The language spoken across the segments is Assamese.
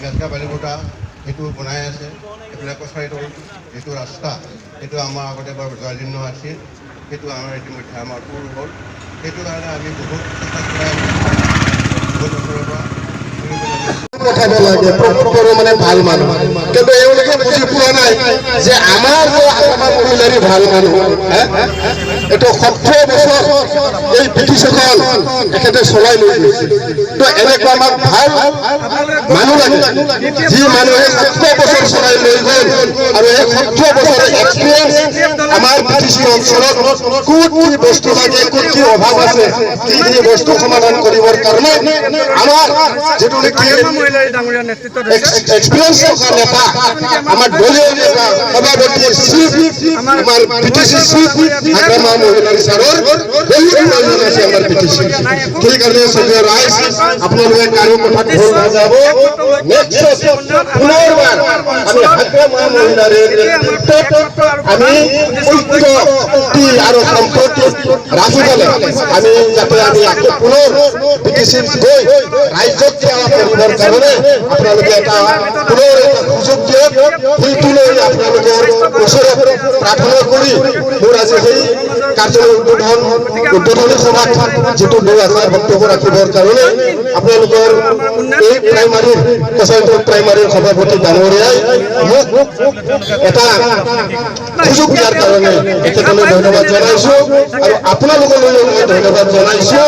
মেজকা বালিবোটা সেইটো বনাই আছে। এইফালে কছাৰীটোৰ যিটো ৰাস্তা সেইটো আমাৰ আগতে বৰ জৰাজীৰ্ণ আছিল, সেইটো আমাৰ ইতিমধ্যে আমাৰ পূৰ হ'ল। সেইটো কাৰণে আমি বহুত চেষ্টা চলাই বহুত বছৰৰ পৰা পঠাব লাগে প্ৰমোদৰো মানে ভাল মানুহ, কিন্তু এওঁলোকে বুজি পোৱা নাই যে আমাৰ যে আমাৰ মহিলাৰী ভাল মানুহ এইটো 70 বছৰ এই ব্ৰিটিছসকল এখেতে চলাই লৈ গৈছে। তো এনেকুৱা আমাক ভাল মানুহ লাগে যি মানুহে 70 বছৰ চলাই লৈ গ'ল আৰু এই 70 বছৰৰ এক্সপিৰিয়েঞ্চ আমাৰ ব্ৰিটিছ অঞ্চলত ক'ত কি বস্তু লাগে, ক'ত কি অভাৱ আছে, কি কি বস্তু সমাধান কৰিবৰ কাৰণে আমাৰ যিটো নেকি এক্সপিৰিয়েঞ্চ থকা নেতা আমাৰ দলীয় নেতা সভাপতি চিফ আমাৰ পিটিচি চিফ আগ্ৰামা মহিলাৰী ছাৰৰ বহুত প্ৰয়োজন আছে আমাৰ পিটিচি। সেইকাৰণে সদীয় ৰাইজ আপোনালোকে কাৰো কথাত ভুল নাযাব। নেক্সট পুনৰবাৰ আমি আগ্ৰামা মহিলাৰীৰ নেতৃত্বত আমি ঐক্যতি আৰু সম্প্ৰীতি ৰাখি পেলাই আমি যাতে আমি আকৌ পুনৰ পিটিচিত গৈ ৰাজ্যত সেৱা কৰিবৰ কাৰণে আপোনালোকে এটা পুনৰ এটা সুযোগ দিয়ক। সেইটো লৈ আপোনালোকৰ ওচৰত প্ৰাৰ্থনা কৰি মোৰ আজি সেই কাৰ্যালয় উদ্বোধনী সভাত যিটো দুআষাৰ বক্তব্য ৰাখিবৰ কাৰণে আপোনালোকৰ এই প্ৰাইমাৰীৰ কছাৰীটোৰ প্ৰাইমাৰীৰ সভাপতি ডাঙৰীয়াই মোক এটা সুযোগ দিয়াৰ কাৰণে তেখেতলৈ ধন্যবাদ জনাইছো আৰু আপোনালোকলৈও মই ধন্যবাদ জনাইছো।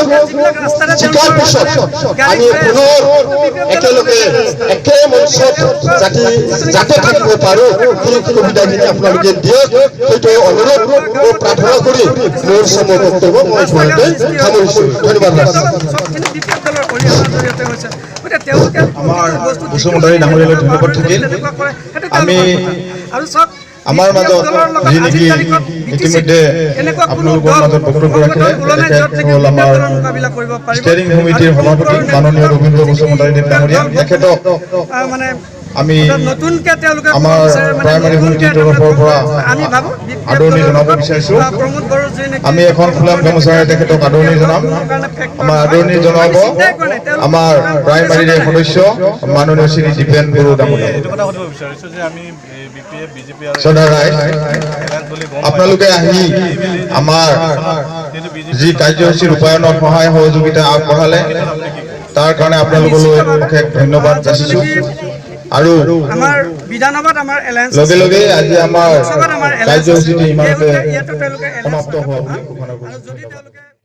জিকাৰ পিছত আমি পুনৰ একেলগে একে মঞ্চত যাতে থাকিব পাৰো সেই সুবিধাখিনি আপোনালোকে দিয়ক, সেইটো অনুৰোধ ও প্ৰাৰ্থনা কৰি মোৰ সময় বক্তব্য মই ঘৰতে সামৰিছো। ধন্যবাদ। আমাৰ বসুমতাৰী ডাঙৰীয়ালৈ ধন্যবাদ থাকিল। আমি আমাৰ মাজত যি নেকি ইতিমধ্যে আপোনালোকৰ মাজত বক্তব্য ৰাখিলে তেখেত হ'ল আমাৰ ষ্টেৰিং কমিটিৰ সভাপতি মাননীয় ৰবীন্দ্ৰ বসুমতাৰীদেৱ ডাঙৰীয়া। তেখেতক আমি আমাৰ প্ৰাইমাৰী সমিতিৰ তৰফৰ পৰা আদৰণি জনাব বিচাৰিছোঁ। আমি এখন ফুলাম গামোচাৰে তেখেতক আদৰণি জনাম। আমাৰ আদৰণি জনাব আমাৰ প্ৰাইমাৰীৰ সদস্য মাননীয় শ্ৰী দীপেন বড়ো ডাঙৰীয়া। আপোনালোকে আহি আমাৰ যি কাৰ্যসূচী ৰূপায়ণত সহায় সহযোগিতা আগবঢ়ালে তাৰ কাৰণে আপোনালোকলৈ অশেষ ধন্যবাদ যাচিছোঁ। আৰু লগে লগে আজি আমাৰ কাৰ্যসূচীটো ইমানতে সমাপ্ত হোৱা বুলি ঘোষণা কৰিছোঁ।